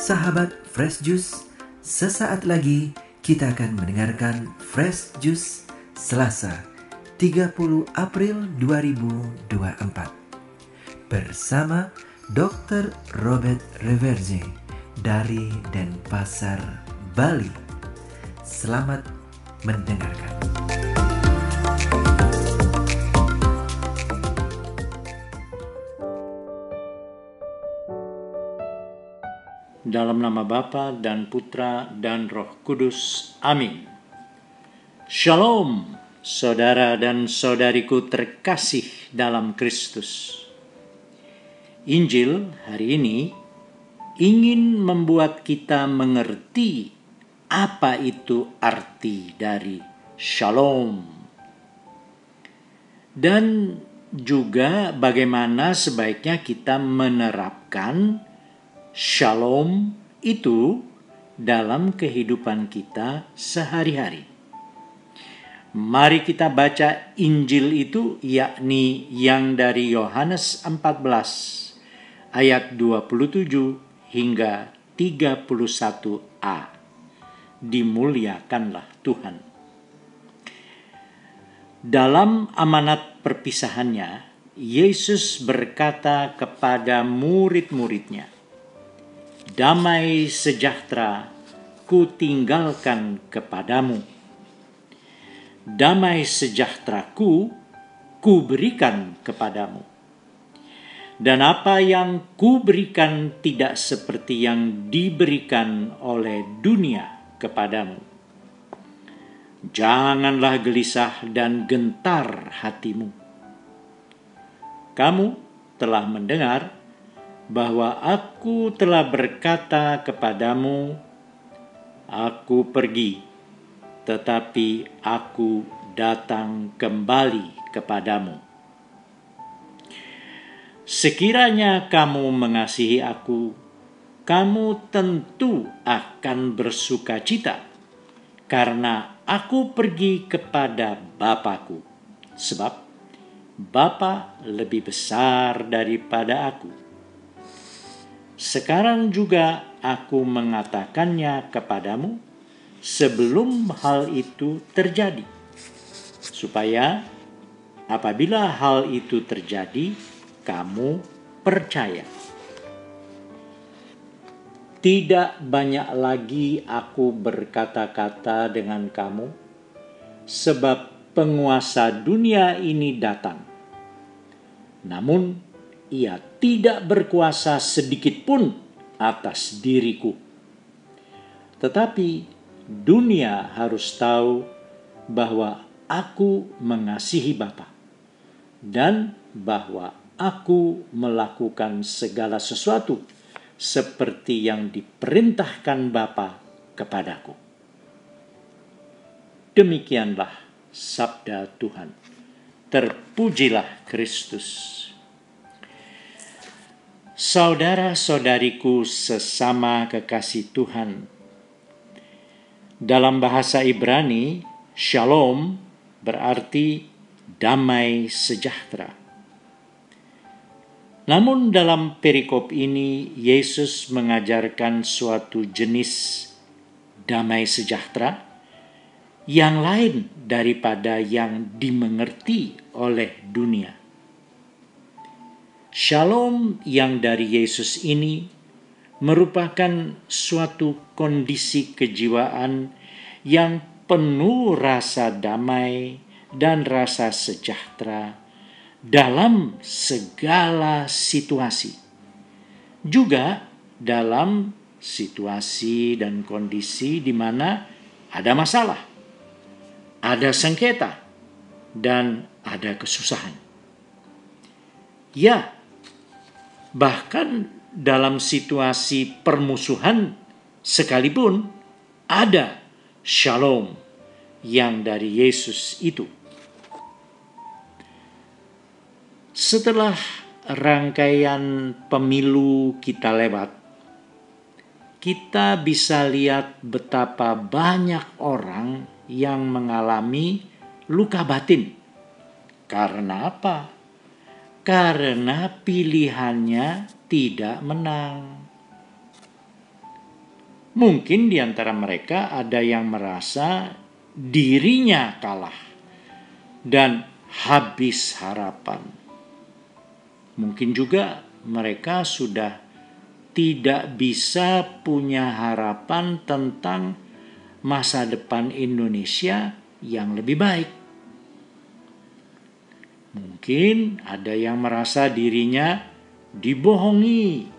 Sahabat Fresh Juice, sesaat lagi kita akan mendengarkan Fresh Juice Selasa 30 April 2024 bersama Dr. Robert Reverje dari Denpasar, Bali. Selamat mendengarkan. Dalam nama Bapa dan Putra dan Roh Kudus. Amin. Shalom, saudara dan saudariku terkasih dalam Kristus. Injil hari ini ingin membuat kita mengerti apa itu arti dari shalom. Dan juga bagaimana sebaiknya kita menerapkan shalom itu dalam kehidupan kita sehari-hari. Mari kita baca Injil itu, yakni yang dari Yohanes 14 ayat 27 hingga 31a. Dimuliakanlah Tuhan. Dalam amanat perpisahannya, Yesus berkata kepada murid-muridnya, "Damai sejahtera kutinggalkan kepadamu. Damai sejahteraku kuberikan kepadamu. Dan apa yang kuberikan tidak seperti yang diberikan oleh dunia kepadamu. Janganlah gelisah dan gentar hatimu. Kamu telah mendengar bahwa aku telah berkata kepadamu, aku pergi, tetapi aku datang kembali kepadamu. Sekiranya kamu mengasihi aku, kamu tentu akan bersukacita, karena aku pergi kepada Bapa-Ku, sebab Bapa lebih besar daripada aku. Sekarang juga aku mengatakannya kepadamu sebelum hal itu terjadi, supaya apabila hal itu terjadi, kamu percaya. Tidak banyak lagi aku berkata-kata dengan kamu, sebab penguasa dunia ini datang. Namun ia tidak berkuasa sedikit pun atas diriku. Tetapi dunia harus tahu bahwa aku mengasihi Bapa, dan bahwa aku melakukan segala sesuatu seperti yang diperintahkan Bapa kepadaku. Demikianlah sabda Tuhan. Terpujilah Kristus. Saudara-saudariku sesama kekasih Tuhan, dalam bahasa Ibrani, shalom berarti damai sejahtera. Namun dalam perikop ini, Yesus mengajarkan suatu jenis damai sejahtera yang lain daripada yang dimengerti oleh dunia. Shalom yang dari Yesus ini merupakan suatu kondisi kejiwaan yang penuh rasa damai dan rasa sejahtera dalam segala situasi. Juga dalam situasi dan kondisi di mana ada masalah, ada sengketa, dan ada kesusahan. Ya, bahkan dalam situasi permusuhan sekalipun ada shalom yang dari Yesus itu. Setelah rangkaian pemilu kita lewat, kita bisa lihat betapa banyak orang yang mengalami luka batin. Karena apa? Karena pilihannya tidak menang. Mungkin di antara mereka ada yang merasa dirinya kalah dan habis harapan. Mungkin juga mereka sudah tidak bisa punya harapan tentang masa depan Indonesia yang lebih baik. Mungkin ada yang merasa dirinya dibohongi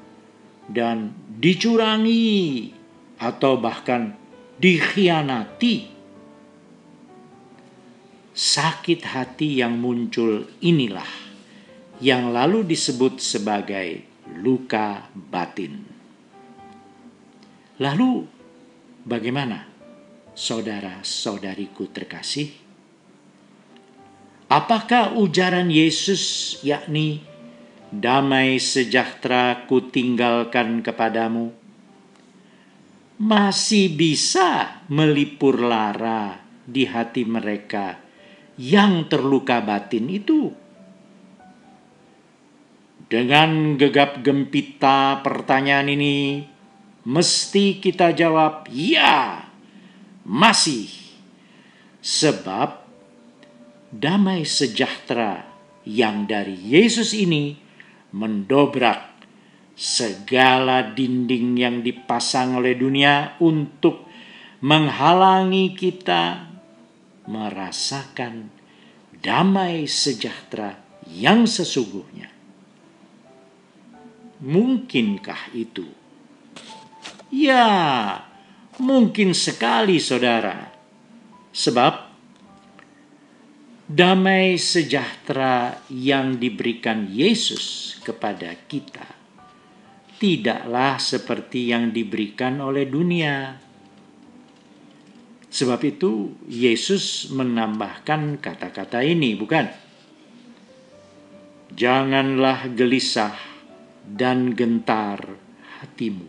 dan dicurangi atau bahkan dikhianati. Sakit hati yang muncul inilah yang lalu disebut sebagai luka batin. Lalu bagaimana, saudara-saudariku terkasih? Apakah ujaran Yesus, yakni damai sejahtera kutinggalkan kepadamu, masih bisa melipur lara di hati mereka yang terluka batin itu? Dengan gegap gempita pertanyaan ini mesti kita jawab, ya, masih. Sebab damai sejahtera yang dari Yesus ini mendobrak segala dinding yang dipasang oleh dunia untuk menghalangi kita merasakan damai sejahtera yang sesungguhnya. Mungkinkah itu? Ya, mungkin sekali, saudara. Sebab damai sejahtera yang diberikan Yesus kepada kita tidaklah seperti yang diberikan oleh dunia. Sebab itu Yesus menambahkan kata-kata ini, bukan? Janganlah gelisah dan gentar hatimu.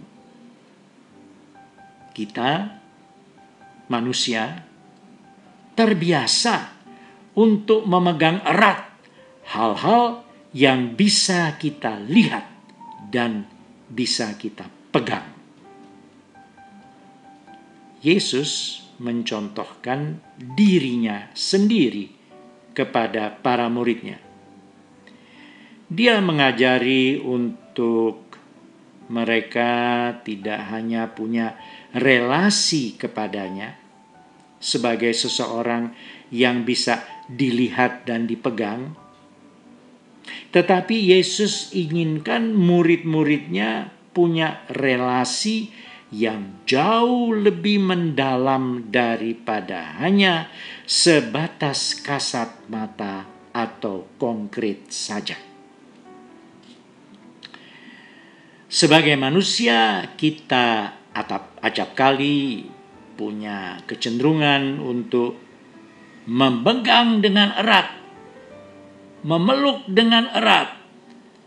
Kita manusia terbiasa untuk memegang erat hal-hal yang bisa kita lihat dan bisa kita pegang. Yesus mencontohkan dirinya sendiri kepada para muridnya. Dia mengajari untuk mereka tidak hanya punya relasi kepadanya sebagai seseorang yang bisa dilihat dan dipegang, tetapi Yesus inginkan murid-muridnya punya relasi yang jauh lebih mendalam daripada hanya sebatas kasat mata atau konkret saja. Sebagai manusia, kita acap kali punya kecenderungan untuk memegang dengan erat, memeluk dengan erat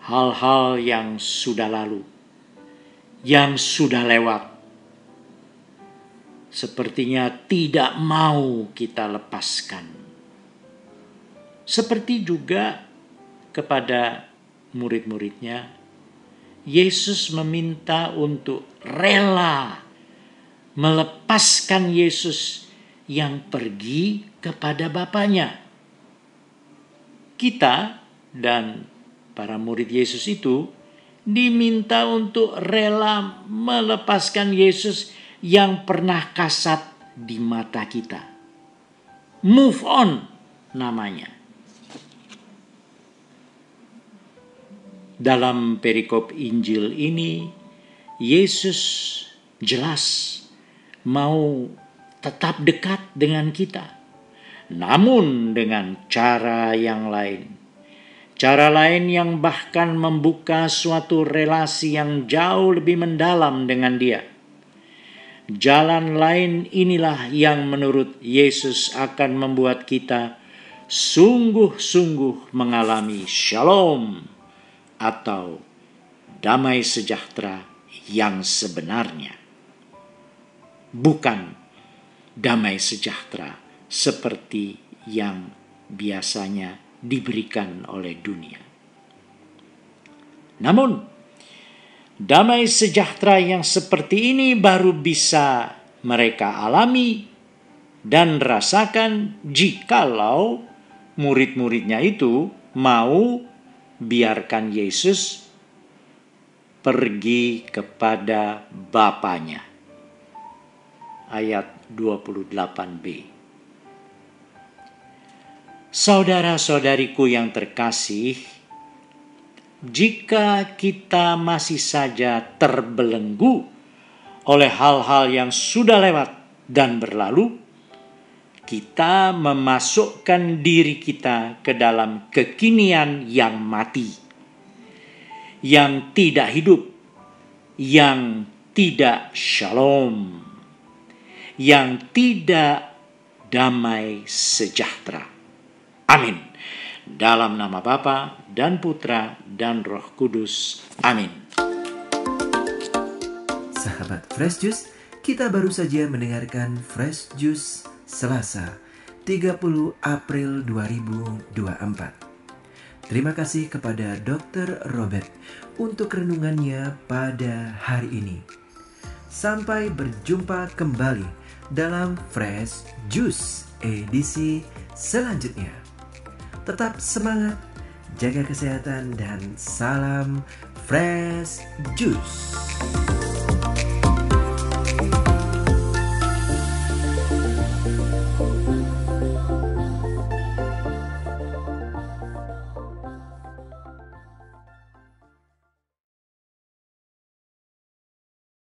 hal-hal yang sudah lalu, yang sudah lewat. Sepertinya tidak mau kita lepaskan. Seperti juga kepada murid-muridnya, Yesus meminta untuk rela melepaskan Yesus yang pergi kepada Bapanya. Kita dan para murid Yesus itu diminta untuk rela melepaskan Yesus yang pernah kasat di mata kita. Move on namanya. Dalam perikop Injil ini, Yesus jelas mau tetap dekat dengan kita, namun dengan cara yang lain. Cara lain yang bahkan membuka suatu relasi yang jauh lebih mendalam dengan Dia. Jalan lain inilah yang menurut Yesus akan membuat kita sungguh-sungguh mengalami shalom atau damai sejahtera yang sebenarnya. Bukan damai sejahtera seperti yang biasanya diberikan oleh dunia. Namun, Damai sejahtera yang seperti ini baru bisa mereka alami dan rasakan jikalau murid-muridnya itu mau biarkan Yesus pergi kepada Bapanya. Ayat 28b. Saudara-saudariku yang terkasih, jika kita masih saja terbelenggu oleh hal-hal yang sudah lewat dan berlalu, kita memasukkan diri kita ke dalam kekinian yang mati, yang tidak hidup, yang tidak shalom, yang tidak damai sejahtera. Amin. Dalam nama Bapa dan Putra dan Roh Kudus. Amin. Sahabat Fresh Juice, kita baru saja mendengarkan Fresh Juice Selasa 30 April 2024. Terima kasih kepada Dr. Robert untuk renungannya pada hari ini. Sampai berjumpa kembali dalam Fresh Juice edisi selanjutnya. Tetap semangat, jaga kesehatan, dan salam Fresh Juice.